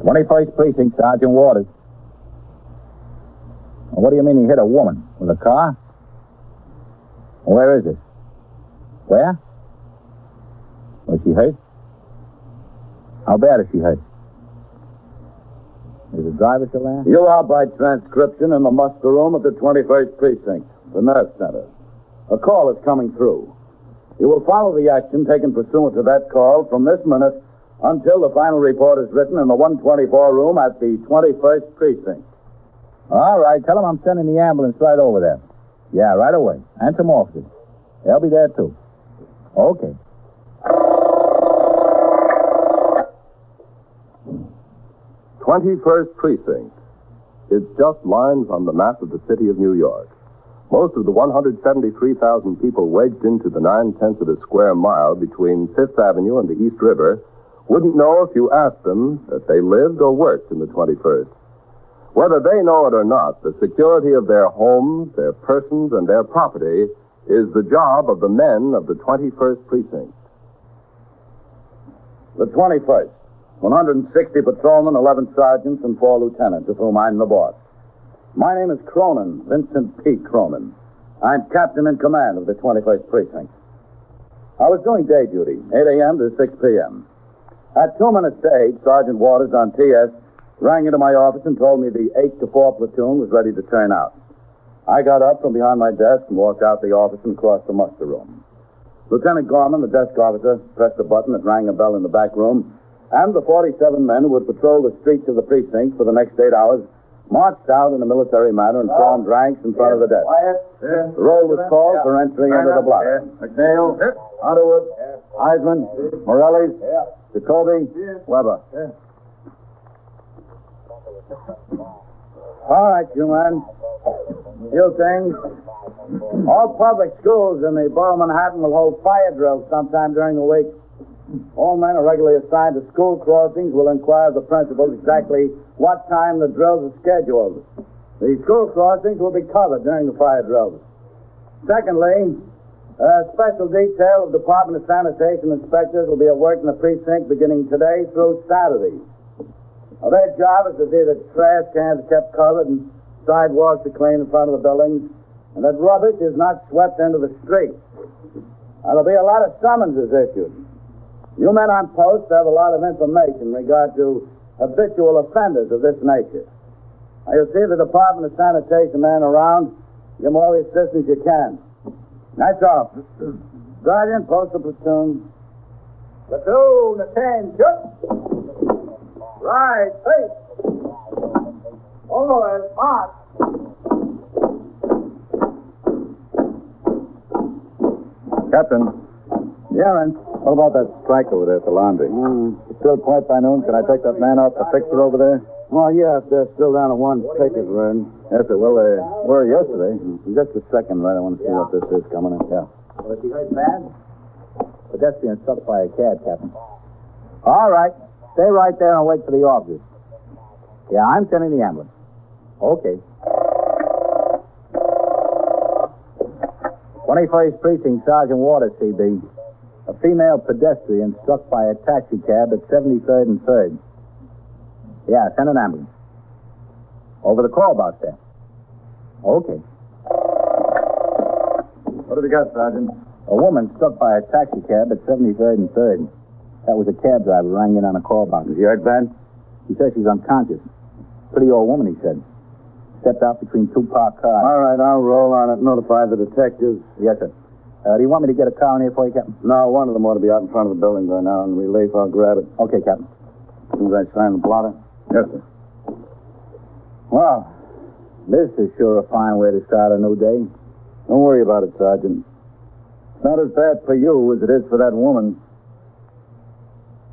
21st Precinct, Sergeant Waters. What do you mean he hit a woman? With a car? Where is it? Where? Was she hurt? How bad is she hurt? Is the driver still there? You are by transcription in the muster room at the 21st Precinct, the nerve center. A call is coming through. You will follow the action taken pursuant to that call from this minute until the final report is written in the 124 room at the 21st Precinct. All right, tell him I'm sending the ambulance right over there. Yeah, right away. And some officers. They'll be there, too. Okay. "21st Precinct. It's just lines on the map of the city of New York. Most of the 173,000 people wedged into the 9/10 of a square mile between 5th Avenue and the East River wouldn't know if you asked them that they lived or worked in the 21st. Whether they know it or not, the security of their homes, their persons, and their property is the job of the men of the 21st Precinct. The 21st. 160 patrolmen, 11 sergeants, and 4 lieutenants, of whom I'm the boss. My name is Cronin, Vincent P. Cronin. I'm captain in command of the 21st Precinct. I was doing day duty, 8 a.m. to 6 p.m. At 2 minutes to 8, Sergeant Waters on TS rang into my office and told me the 8 to 4 platoon was ready to turn out. I got up from behind my desk and walked out the office and crossed the muster room. Lieutenant Gorman, the desk officer, pressed a button that rang a bell in the back room, and the 47 men who would patrol the streets of the precinct for the next 8 hours marched out in a military manner and formed ranks in front of the desk. The roll was called for entry into the block. McNeil, Underwood, Eisman, Morelli, Jacoby, Weber. All right, you men. Few things. All public schools in the borough of Manhattan will hold fire drills sometime during the week. All men are regularly assigned to school crossings will inquire of the principals exactly what time the drills are scheduled. The school crossings will be covered during the fire drills. Secondly, a special detail of Department of Sanitation inspectors will be at work in the precinct beginning today through Saturday. Now, their job is to see that trash cans are kept covered and sidewalks are clean in front of the buildings and that rubbish is not swept into the street. Now, there'll be a lot of summonses issued. You men on post have a lot of information in regard to habitual offenders of this nature. Now, you'll see the Department of Sanitation man around. Give them all the assistance you can. That's all. Sergeant, post the platoon. Platoon, attention. Right, face. Forward, march. Captain. Yeah, Ren. What about that strike over there at the laundry? Still quiet by noon? Can I take that man off the fixer over there? Well, yeah, if they're still down to one ticket, Ren. Yes, sir. Well, they were yesterday. Just a second, Ren. I want to see what this is coming in. Yeah. Was he hurt bad? Pedestrian struck by a cab, Captain. All right. Stay right there and wait for the officers. Yeah, I'm sending the ambulance. Okay. 21st Precinct, Sergeant Waters, CB. A female pedestrian struck by a taxi cab at 73rd and 3rd. Yeah, send an ambulance. Over the call box there. Okay. What have you got, Sergeant? A woman struck by a taxi cab at 73rd and 3rd. That was a cab driver who rang in on a call box. Is she hurt bad? He says she's unconscious. Pretty old woman, he said. Stepped out between 2 parked cars. All right, I'll roll on it. Notify the detectives. Yes, sir. Do you want me to get a car in here for you, Captain? No, one of them ought to be out in front of the building by now. In relief, I'll grab it. Okay, Captain. As soon as I sign the blotter. Yes, sir. Well, this is sure a fine way to start a new day. Don't worry about it, Sergeant. It's not as bad for you as it is for that woman.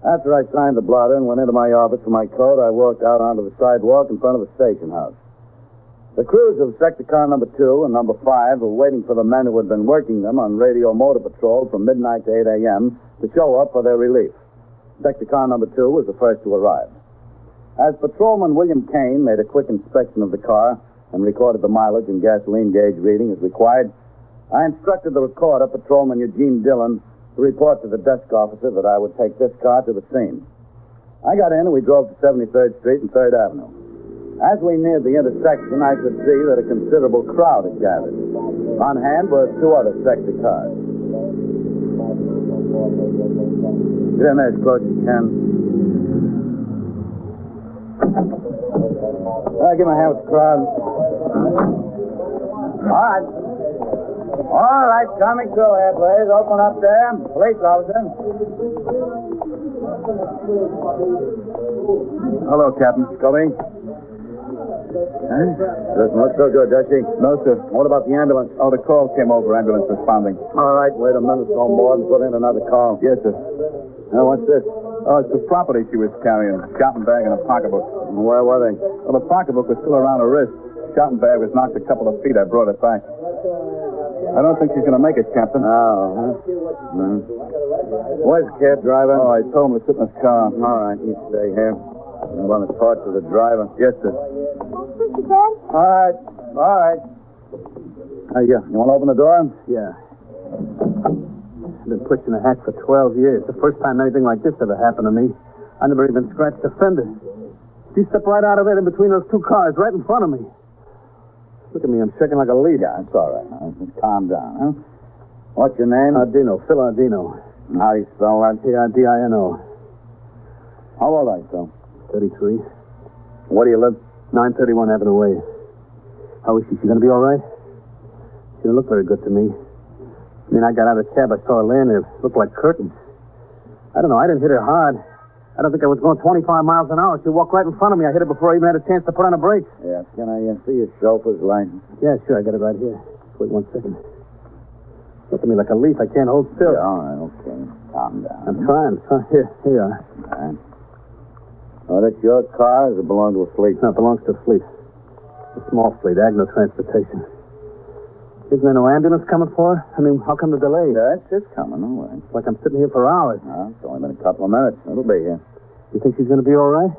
After I signed the blotter and went into my office for my coat, I walked out onto the sidewalk in front of the station house. The crews of Sector Car number 2 and number 5 were waiting for the men who had been working them on radio motor patrol from midnight to 8 a.m. to show up for their relief. Sector Car number 2 was the first to arrive. As Patrolman William Kane made a quick inspection of the car and recorded the mileage and gasoline gauge reading as required, I instructed the recorder, Patrolman Eugene Dillon, to report to the desk officer that I would take this car to the scene. I got in and we drove to 73rd Street and 3rd Avenue. As we neared the intersection, I could see that a considerable crowd had gathered. On hand were two other sector cars. Get in there as close as you can. Give me a hand with the crowd. All right, coming through here, please. Open up there. Police officer. Hello, Captain. Coming. Doesn't look so good, does she? No, sir. What about the ambulance? Oh, the call came over. Ambulance responding. All right, wait a minute or more and put in another call. Yes, sir. Now, what's this? Oh, it's the property she was carrying. Shopping bag and a pocketbook. Where were they? Well, the pocketbook was still around her wrist. Shopping bag was knocked a couple of feet. I brought it back. I don't think she's going to make it, Captain. Oh, huh? Where's the cab driver? Oh, I told him to sit in his car. All right, you stay here. I'm going to talk to the driver. Yes, sir. All right. You want to open the door? Yeah. I've been pushing a hack for 12 years. The first time anything like this ever happened to me. I never even scratched a fender. She stepped right out of it in between those two cars, right in front of me. Look at me, I'm shaking like a leaf. Yeah, it's all right. Now. Just calm down, huh? What's your name? Ardino, Phil Ardino. How do you spell that? Ardino. How old are you, Phil? 33. Where do you live? 931 Avenue Way. How is she? She gonna be all right? She didn't look very good to me. I mean, I got out of the cab. I saw her laying there. It looked like curtains. I don't know. I didn't hit her hard. I don't think I was going 25 miles an hour. She walked right in front of me. I hit her before I even had a chance to put on a brake. Yeah, can I see your chauffeur's license? Yeah, sure. I got it right here. Wait 1 second. Look at me like a leaf. I can't hold still. Yeah, all right, okay. Calm down. I'm trying. Here you are. All right. Oh, that's your car, or does it belong to a fleet? No, it belongs to a fleet. A small fleet, Agno Transportation. Isn't there no ambulance coming for her? I mean, how come the delay? Yeah, it's coming, all right. It's like I'm sitting here for hours. No, it's only been a couple of minutes. It'll be here. You think she's going to be all right?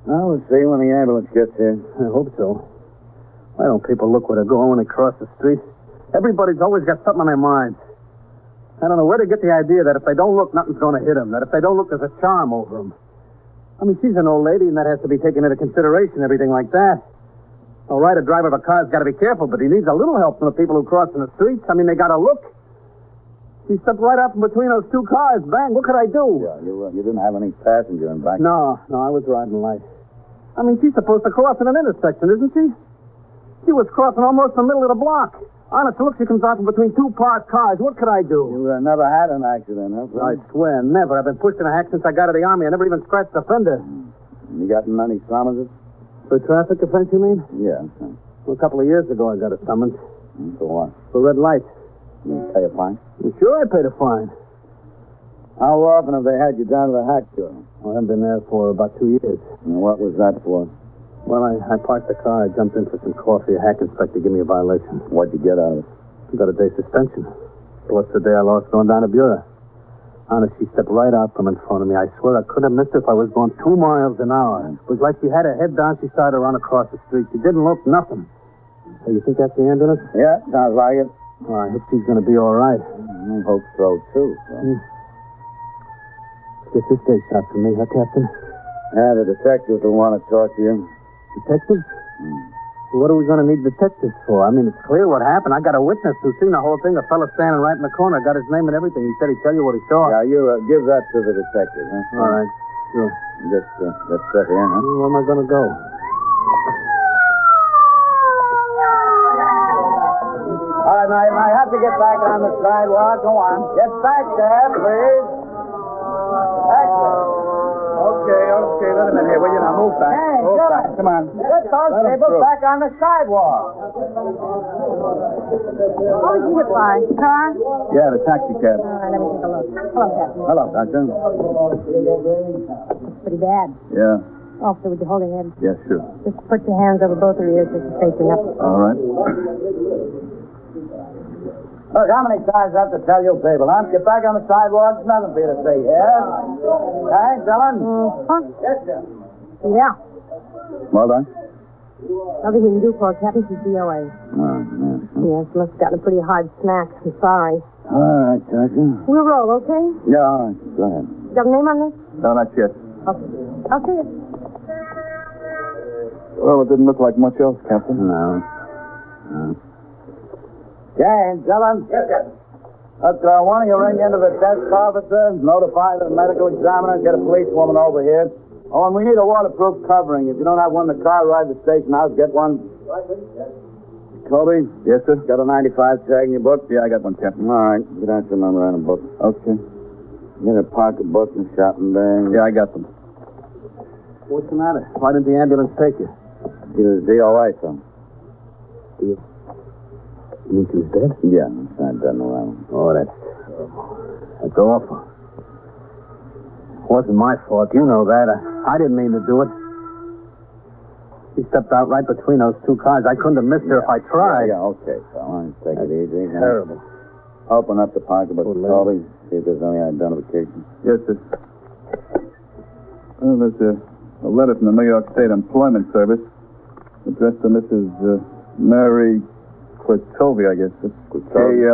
Well, we'll see when the ambulance gets here. I hope so. Why don't people look where they're going when they cross the street? Everybody's always got something on their minds. I don't know where they get the idea that if they don't look, nothing's going to hit them. That if they don't look, there's a charm over them. I mean, she's an old lady, and that has to be taken into consideration, everything like that. All right, a driver of a car's got to be careful, but he needs a little help from the people who cross in the streets. I mean, they got to look. She stepped right out from between those two cars. Bang, what could I do? Yeah, you didn't have any passenger in back. No, I was riding light. I mean, she's supposed to cross in an intersection, isn't she? She was crossing almost the middle of the block. Honest, look, she comes out from between two parked cars. What could I do? You never had an accident, huh? I swear, never. I've been pushing a hack since I got out of the Army. I never even scratched a fender. You gotten many summonses? For traffic offense, you mean? Yeah. Well, a couple of years ago, I got a summons. For what? For red lights. You pay a fine? Well, sure, I paid a fine. How often have they had you down to the hack store? Well, I haven't been there for about 2 years. And what was that for? Well, I parked the car. I jumped in for some coffee. A hack inspector gave me a violation. What'd you get out of it? Got a day suspension. Plus the day I lost going down to Bureau. Honest, she stepped right out from in front of me. I swear I couldn't have missed her if I was going 2 miles an hour. It was like she had her head down. She started to run across the street. She didn't look nothing. Hey, you think that's the ambulance? Yeah, sounds like it. Well, I hope she's going to be all right. I hope so, too. Get this day shot for me, huh, Captain? Yeah, the detectives will want to talk to you. Detectives? What are we going to need detectives for? I mean, it's clear what happened. I got a witness who's seen the whole thing. A fella standing right in the corner. Got his name and everything. He said he'd tell you what he saw. Yeah, you give that to the detective, huh? All right. Sure. Just sit here, huh? Where am I going to go? All right, now I have to get back on the sidewalk. Go on. Get back there, please. Back there. Okay, let him in here, will you? Now move back. Hey, move back. Come on. Get those Let 'em people through. back on the sidewalk. What was you hit by? Car? Yeah, the taxi cab. All right, let me take a look. Hello, Captain. Hello, Doctor. It's pretty bad. Yeah. Officer, would you hold your head? Yeah, sure. Just put your hands over both of your ears just to straighten up. All right. Look, how many times I have to tell you people, huh? Get back on the sidewalk. There's nothing for you to say here. Hey, Dylan? Huh? Yes, sir. Yeah. Well done. Nothing we can do for her, Captain. She's DOA. Yes, must have gotten a pretty hard smack. I'm sorry. All right, Doctor. We'll roll, okay? Yeah, all right. Go ahead. You got a name on this? No, not yet. Okay. I'll see you. Well, it didn't look like much else, Captain. No. James, Dillon? Yes, Captain. Look, why don't you ring into the desk officer, notify the medical examiner, and get a policewoman over here. Oh, and we need a waterproof covering. If you don't have one in the car, ride to the station house, get one. Colby? Yes, sir? Got a 95 tag in your book? Yeah, I got one, Captain. All right. Get out your memorandum book. Okay. Get a pocketbook and shopping bag. Yeah, I got them. What's the matter? Why didn't the ambulance take you? He was DOA, son. You mean she was dead? Yeah, I done around. Oh, that's awful. It wasn't my fault. You know that. I didn't mean to do it. She stepped out right between those two cars. I couldn't have missed her if I tried. Yeah, okay, fella. Take it easy. Terrible. Open up the pocketbook, Oh, Colby. See if there's any identification. Yes, sir. Well, there's a letter from the New York State Employment Service addressed to Mrs. Mary Klatovy, I guess. It's Klatovy,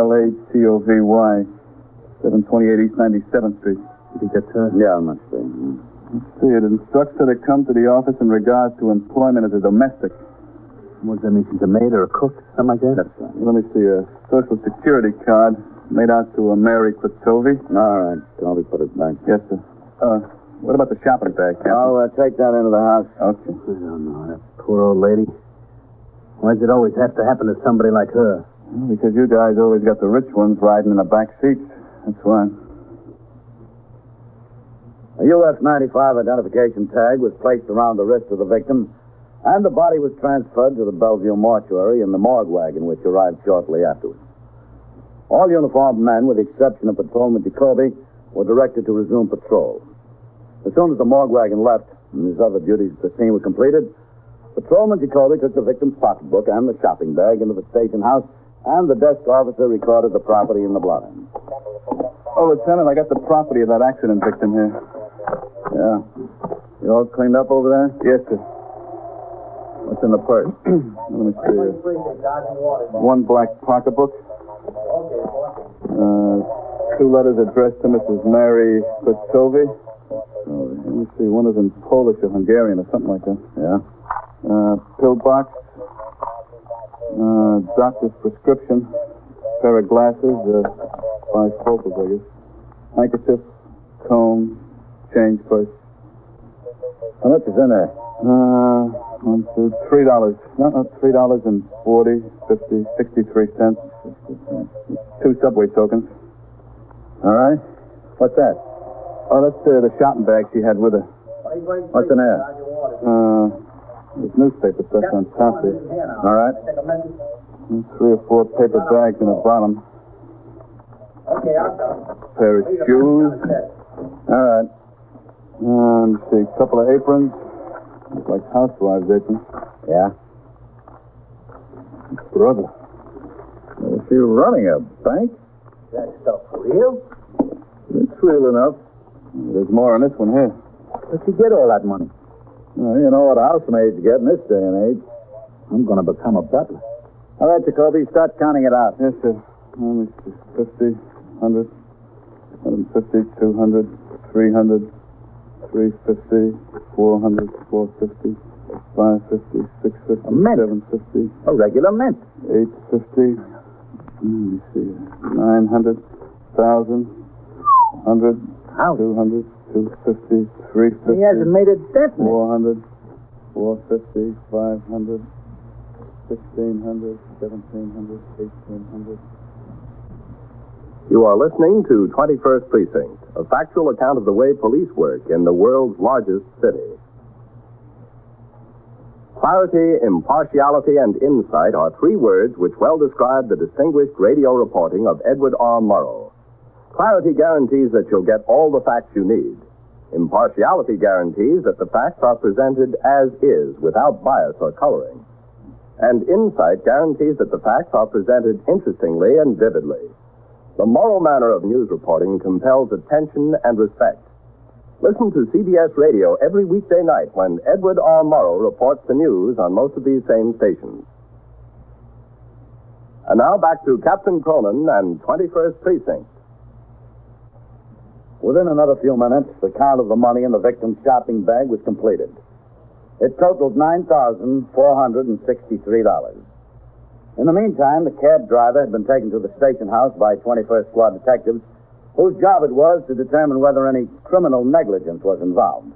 728 East 97th Street. Did you get her? Yeah, I must be. Let's see, it instructs her to come to the office in regard to employment as a domestic. What does that mean? She's a maid or a cook? Something like that? That's right. Let me see, a Social Security card made out to a Mary Klatovy. All right, Colby, put it back. Yes, sir. What about the shopping bag, Captain? I'll take that into the house. Okay. I don't know, that poor old lady. Why does it always have to happen to somebody like her? Well, because you guys always got the rich ones riding in the back seats. That's why. A US 95 identification tag was placed around the wrist of the victim, and the body was transferred to the Bellevue mortuary in the morgue wagon, which arrived shortly afterwards. All uniformed men, with the exception of Patrolman Jacoby, were directed to resume patrol. As soon as the morgue wagon left and his other duties at the scene were completed, Patrolman Jacoby took the victim's pocketbook and the shopping bag into the station house, and the desk officer recorded the property in the blotter. Oh, Lieutenant, I got the property of that accident victim here. Yeah. You all cleaned up over there? Yes, sir. What's in the purse? Let me see. One black pocketbook. Two letters addressed to Mrs. Mary Klatovy. Let me see. One is in Polish or Hungarian or something like that. Yeah. Pill box. Doctor's prescription. Pair of glasses. Bifocals, I guess. Handkerchief. Comb. Change purse. How much is in there? $3. No, $3.40, 50, 63 cents. 2 subway tokens. All right. What's that? Oh, that's the shopping bag she had with her. What's in there? There's newspaper stuff on top there. All right. 3 or 4 paper bags in the bottom. Pair of shoes. All right. Let me see, a couple of aprons. Look like housewives' aprons. Yeah. Brother. Is she running a bank? That stuff real? It's real enough. There's more on this one here. Where'd she get all that money? Well, you know what housemaids get in this day and age. I'm going to become a butler. All right, Jacoby, start counting it out. Yes, sir. Let me see. 50, 100, 150, 200, 300, 350, 400, 450, 550, 650, A mint. 750, A regular mint. 850. Let me see. 900, 1,000, 100, How? 200, 250, 350. He hasn't made a dent in it. 400, 450, 500, 1,600, 1,700, 1,800. You are listening to 21st Precinct, a factual account of the way police work in the world's largest city. Clarity, impartiality, and insight are 3 words which well describe the distinguished radio reporting of Edward R. Murrow. Clarity guarantees that you'll get all the facts you need. Impartiality guarantees that the facts are presented as is, without bias or coloring. And insight guarantees that the facts are presented interestingly and vividly. The moral manner of news reporting compels attention and respect. Listen to CBS Radio every weekday night when Edward R. Murrow reports the news on most of these same stations. And now back to Captain Cronin and 21st Precinct. Within another few minutes, the count of the money in the victim's shopping bag was completed. It totaled $9,463. In the meantime, the cab driver had been taken to the station house by 21st Squad detectives, whose job it was to determine whether any criminal negligence was involved.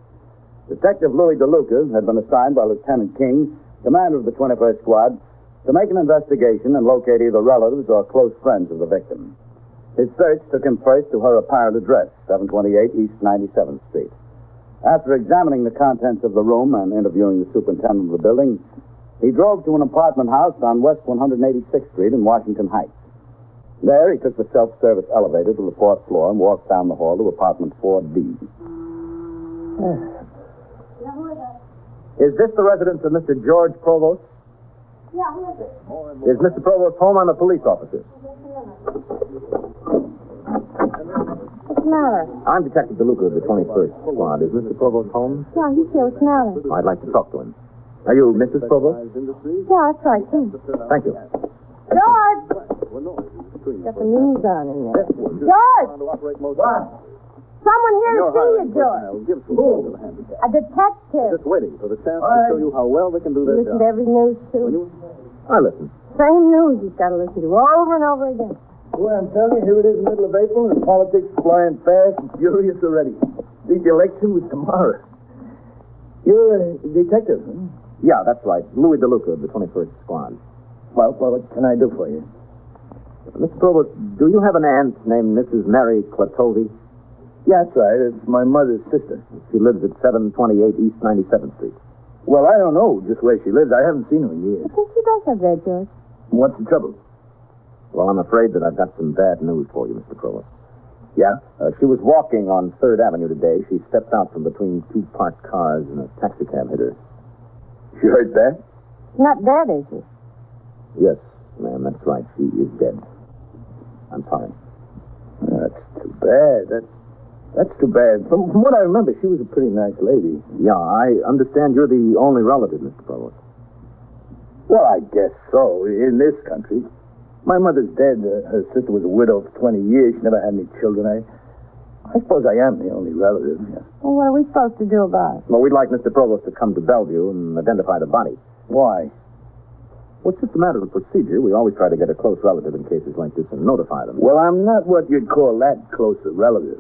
Detective Louis DeLuca had been assigned by Lieutenant King, commander of the 21st Squad, to make an investigation and locate either relatives or close friends of the victim. His search took him first to her apparent address, 728 East 97th Street. After examining the contents of the room and interviewing the superintendent of the building, he drove to an apartment house on West 186th Street in Washington Heights. There, he took the self-service elevator to the fourth floor and walked down the hall to apartment 4D. Is this the residence of Mr. George Provost? Yeah, who is it? Is Mr. Provost home? I'm a police officer. What's the matter? I'm Detective DeLuca of the 21st Squad. Is Mr. Provost home? Yeah, he's here. What's the matter? I'd like to talk to him. Are you Mrs. Provost? Yeah, that's right, too. Thank you. George! Got the news on in there. George! What? Someone here to see you, George. Who? A detective. Just waiting for the chance to show you how well they can do You their listen job. to every news, too. I listen. Same news you've got to listen to over and over again. Well, I'm telling you, here it is in the middle of April, and politics flying fast and furious already. The election was tomorrow. You're a detective, huh? Yeah, that's right. Louis DeLuca of the 21st Squad. Well, what can I do for you? Mr. Provost, do you have an aunt named Mrs. Mary Klatovi? Yeah, that's right. It's my mother's sister. She lives at 728 East 97th Street. Well, I don't know just where she lives. I haven't seen her in years. I think she does have that, George. What's the trouble? Well, I'm afraid that I've got some bad news for you, Mr. Provost. Yeah? She was walking on 3rd Avenue today. She stepped out from between two parked cars and a taxicab hit her. She hurt bad? Not dead, is she? Yes, ma'am, that's right. She is dead. I'm sorry. That's too bad. That's too bad. From what I remember, she was a pretty nice lady. Yeah, I understand you're the only relative, Mr. Provost. Well, I guess so, in this country. My mother's dead. Her sister was a widow for 20 years. She never had any children. I suppose I am the only relative. Yeah. Well, what are we supposed to do about it? Well, we'd like Mr. Provost to come to Bellevue and identify the body. Why? Well, it's just a matter of procedure. We always try to get a close relative in cases like this and notify them. Well, I'm not what you'd call that close a relative.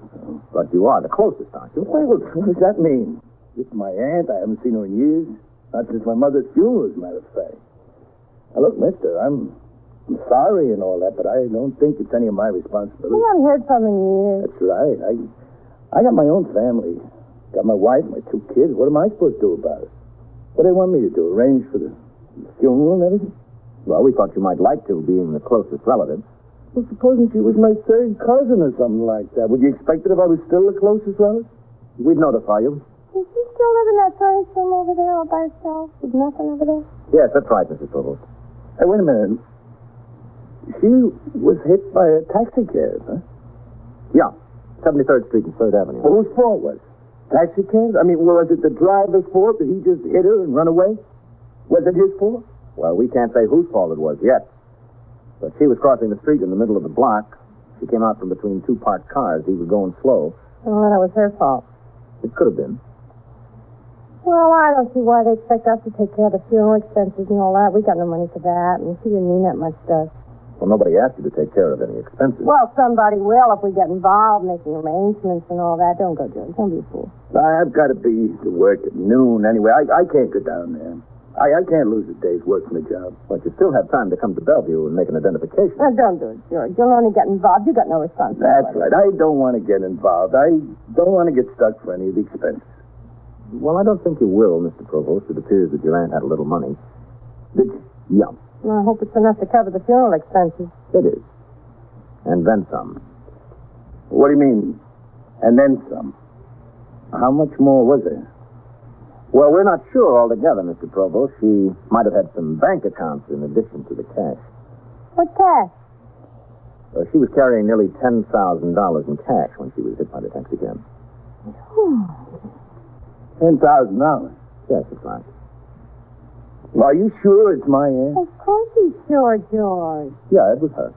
But you are the closest, aren't you? Well, what does that mean? This is my aunt. I haven't seen her in years. Not since my mother's funeral, as a matter of fact. Now, look, mister, I'm sorry and all that, but I don't think it's any of my responsibility. We haven't heard from her in years. That's right. I got my own family. Got my wife, my 2 kids. What am I supposed to do about it? What do they want me to do? Arrange for the funeral and everything? Well, we thought you might like to, being the closest relative. Well, supposing she was my 3rd cousin or something like that. Would you expect it if I was still the closest relative? We'd notify you. Does she still live in that furnished room over there all by herself with nothing over there? Yes, that's right, Mrs. Provost. Hey, wait a minute. She was hit by a taxi cab, huh? Yeah, 73rd Street and 3rd Avenue. Well, whose fault was it? Taxi cab? I mean, was it the driver's fault? Did he just hit her and run away? Was it his fault? Well, we can't say whose fault it was yet. But she was crossing the street in the middle of the block. She came out from between two parked cars. He was going slow. Oh, that was her fault. It could have been. Well, I don't see why they expect us to take care of the funeral expenses and all that. We got no money for that, and she didn't mean that much to us. Well, nobody asked you to take care of any expenses. Well, somebody will if we get involved, making arrangements and all that. Don't go, George. Don't be a fool. I've got to be to work at noon anyway. I can't go down there. I can't lose a day's work from the job. But you still have time to come to Bellevue and make an identification. Now, don't do it, George. You'll only get involved. You got no responsibility. That's right. I don't want to get involved. I don't want to get stuck for any of the expenses. Well, I don't think you will, Mr. Provost. It appears that your aunt had a little money. Did you? Yeah, Well, I hope it's enough to cover the funeral expenses. it is. And then some. What do you mean? And then some. How much more was there? Well, we're not sure altogether, Mr. Provost. She might have had some bank accounts in addition to the cash. What cash? She was carrying nearly $10,000 in cash when she was hit by the taxi cab. $10,000. Yes, that's right. Are you sure it's my aunt? Of course he's sure, George. Yeah, it was her.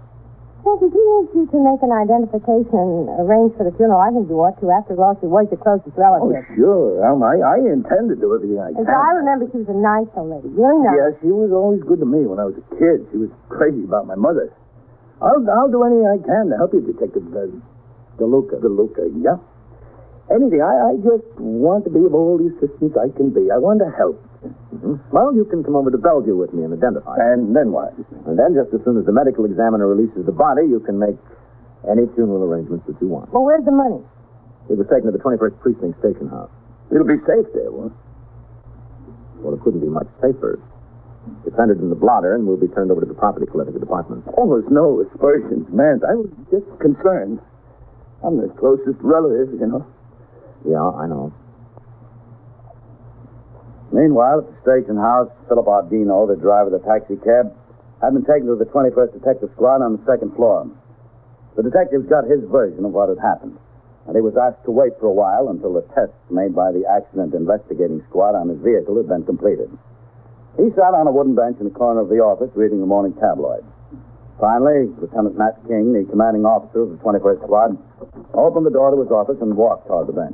Well, if he needs you to make an identification and arrange for the funeral, I think you ought to. After all, she was your closest relative. Oh, sure. I intend to do everything I And can. so I remember she was a nice old lady. Really nice. Yeah, she was always good to me when I was a kid. She was crazy about my mother. I'll do anything I can to help you, Detective DeLuca. DeLuca, yeah. Anything. I just want to be of all the assistance I can be. I want to help. Mm-hmm. Well, you can come over to Bellevue with me and identify. And then what? And then, just as soon as the medical examiner releases the body, you can make any funeral arrangements that you want. Well, where's the money? It was taken to the 21st Precinct station house. It'll be safe there, won't it? Well, it couldn't be much safer. It's entered in the blotter and will be turned over to the property collector department. Oh, there's no aspersions, man. I was just concerned. I'm the closest relative, you know. Yeah, I know. Meanwhile, at the station house, Philip Ardino, the driver of the taxi cab, had been taken to the 21st Detective Squad on the second floor. The detectives got his version of what had happened, and he was asked to wait for a while until the tests made by the accident investigating squad on his vehicle had been completed. He sat on a wooden bench in the corner of the office reading the morning tabloid. Finally, Lieutenant Matt King, the commanding officer of the 21st Squad, opened the door to his office and walked toward the bench.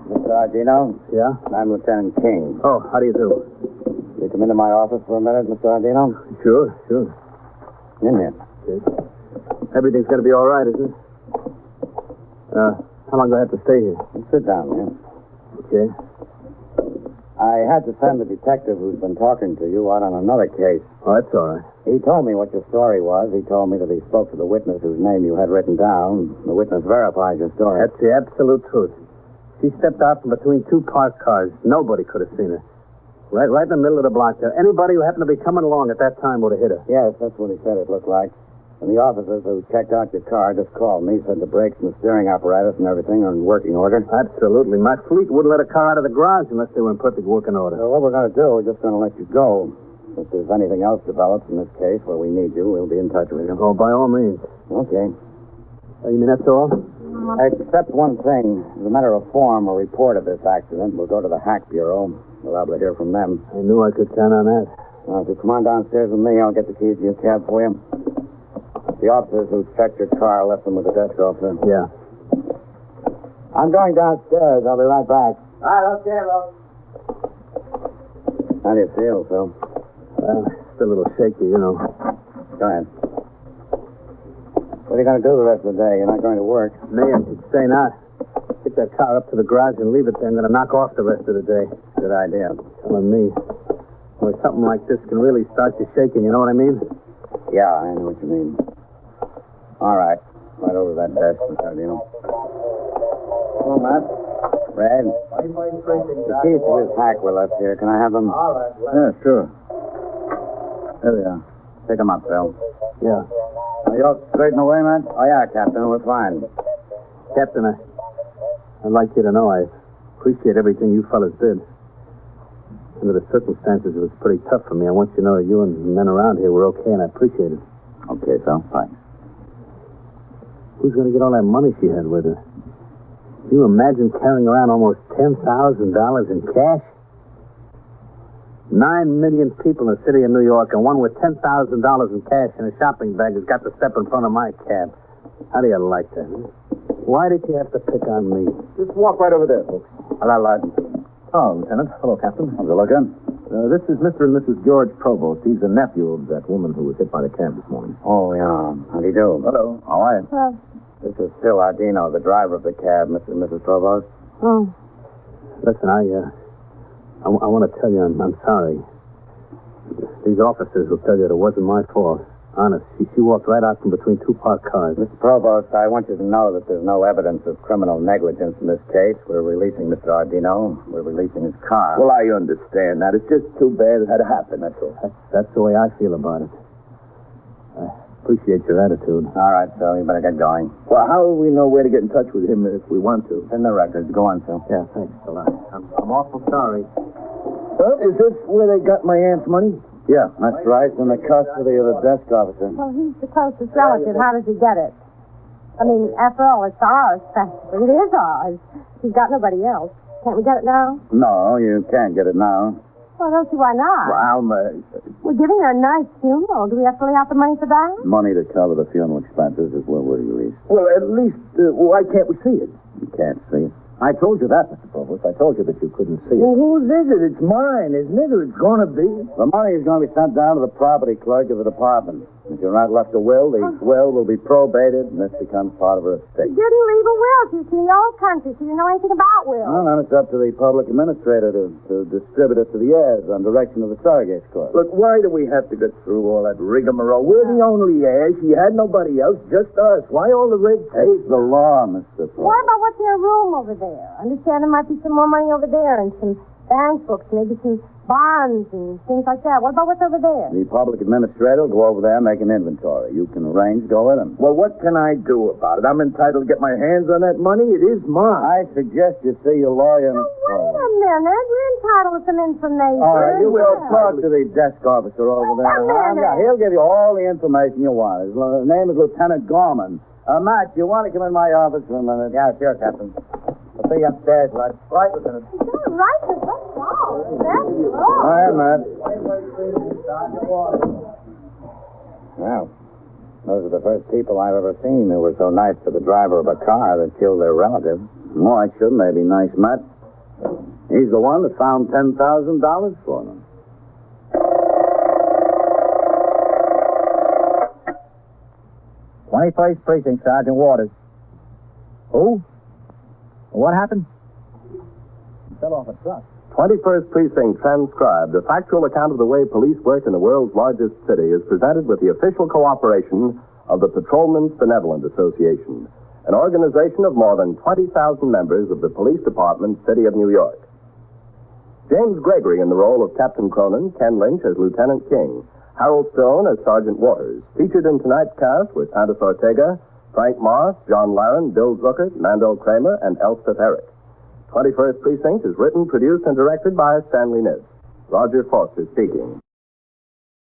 Mr. Ardino? Yeah? I'm Lieutenant King. Oh, how do you do? You come into my office for a minute, Mr. Ardino? Sure. In here. Okay. Everything's going to be all right, isn't it? How long do I have to stay here? Sit down, man. Okay. I had to send the detective who's been talking to you out on another case. Oh, that's all right. He told me what your story was. He told me that he spoke to the witness whose name you had written down. The witness verified your story. That's the absolute truth. She stepped out from between two parked cars. Nobody could have seen her. Right in the middle of the block there. Anybody who happened to be coming along at that time would have hit her. Yes, that's what he said it looked like. And the officers who checked out your car just called me, said the brakes and the steering apparatus and everything are in working order. Absolutely. My fleet wouldn't let a car out of the garage unless they were in perfect working order. So what we're going to do, we're just going to let you go. If there's anything else develops in this case where we need you, we'll be in touch with you. Oh, by all means. Okay. You mean that's all? Except one thing. As a matter of form, a report of this accident will go to the Hack Bureau. We'll be able to hear from them. I knew I could count on that. Now, if you come on downstairs with me, I'll get the keys to your cab for you. The officers who checked your car left them with the desk officer. Yeah. I'm going downstairs. I'll be right back. All right, okay, Rose. How do you feel, Phil? Well, still a little shaky, you know. Go ahead. What are you going to do the rest of the day? You're not going to work. Me, I should say not. Take that car up to the garage and leave it there. I'm going to knock off the rest of the day. Good idea. Telling me. Well, something like this can really start you shaking, you know what I mean? Yeah, I know what you mean. All right. Right over that desk, Mr. Ardino. Hello, Matt. Red. The keys to this hack were left here. Can I have them? All right. Yeah, sure. There they are. Pick them up, Phil. Yeah. Are you all straight and away, man? Oh, yeah, Captain. We're fine. Captain, I'd like you to know I appreciate everything you fellas did. Under the circumstances, it was pretty tough for me. I want you to know that you and the men around here were okay, and I appreciate it. Okay, Phil. Thanks. Who's going to get all that money she had with her? Can you imagine carrying around almost $10,000 in cash? 9 million people in the city of New York, and one with $10,000 in cash in a shopping bag has got to step in front of my cab. How do you like that? Huh? Why did you have to pick on me? Just walk right over there, folks. Hello, lad. Oh, Lieutenant. Hello, Captain. How's it looking? This is Mr. and Mrs. George Provost. He's the nephew of that woman who was hit by the cab this morning. Oh, yeah. How do you do? Hello. All right. Well, This is Phil Ardino, the driver of the cab, Mr. and Mrs. Provost. oh. Listen, I want to tell you I'm sorry. These officers will tell you it wasn't my fault. Honest, she walked right out from between two parked cars. Mr. Provost, I want you to know that there's no evidence of criminal negligence in this case. We're releasing Mr. Ardino. We're releasing his car. Well, I understand that. It's just too bad it had to happen, that's all. That's the way I feel about it. I appreciate your attitude. All right, Phil, you better get going. Well, how will we know where to get in touch with him if we want to? It's in the records. Go on, Phil. Yeah, thanks a lot. I'm awful sorry. Is this where they got my aunt's money? Yeah, that's right. In the custody of the desk officer. Well, he's the closest relative. How does he get it? I mean, after all, it's ours, practically. It is ours. He's got nobody else. Can't we get it now? No, you can't get it now. Well, I don't see why not. Well, We're giving her a nice funeral. Do we have to lay out the money for that? money to cover the funeral expenses is what we released. Well, at least, why can't we see it? You can't see it. I told you that, Mr. Provost. I told you that you couldn't see it. Well, whose is it? It's mine, isn't it? Or it's going to be? The money is going to be sent down to the property clerk of the department. If you're not left a will, the will will be probated, and this becomes part of her estate. She didn't leave a will. She's from the old country. She didn't know anything about wills. Well, then it's up to the public administrator to distribute it to the heirs on direction of the surrogate's court. Look, why do we have to go through all that rigmarole? We're the only heirs. She had nobody else, just us. Why all the red tape? It's the law, Mr. Provost. What about what's in her room over there? Understand there might be some more money over there and some bank books, maybe some bonds and things like that. What about what's over there? The public administrator will go over there and make an inventory. You can arrange to go with him. Well, what can I do about it? I'm entitled to get my hands on that money. It is mine. I suggest you see your lawyer. Now, wait a minute. We're entitled to some information. All right, you will Yeah. talk to the desk officer over Wait a there. minute. Yeah, he'll give you all the information you want. His name is Lieutenant Gorman. Matt, you want to come in my office for a minute? Yeah, sure, Captain. I'll see you upstairs, Bud. Right, Lieutenant. Yeah, right. Let's go. That's All right, Matt. Well, those are the first people I've ever seen who were so nice to the driver of a car that killed their relative. Why shouldn't they be nice, Matt? He's the one that found $10,000 for them. 21st Precinct, Sergeant Waters. Who? What happened? He fell off a truck. 21st Precinct transcribed, a factual account of the way police work in the world's largest city, is presented with the official cooperation of the Patrolmen's Benevolent Association, an organization of more than 20,000 members of the Police Department, City of New York. James Gregory in the role of Captain Cronin, Ken Lynch as Lieutenant King, Harold Stone as Sergeant Waters. Featured in tonight's cast were Santos Ortega, Frank Moss, John Laren, Bill Zuckert, Mandel Kramer, and Elspeth Herrick. 21st Precinct is written, produced, and directed by Stanley Nitz. Roger Foster speaking.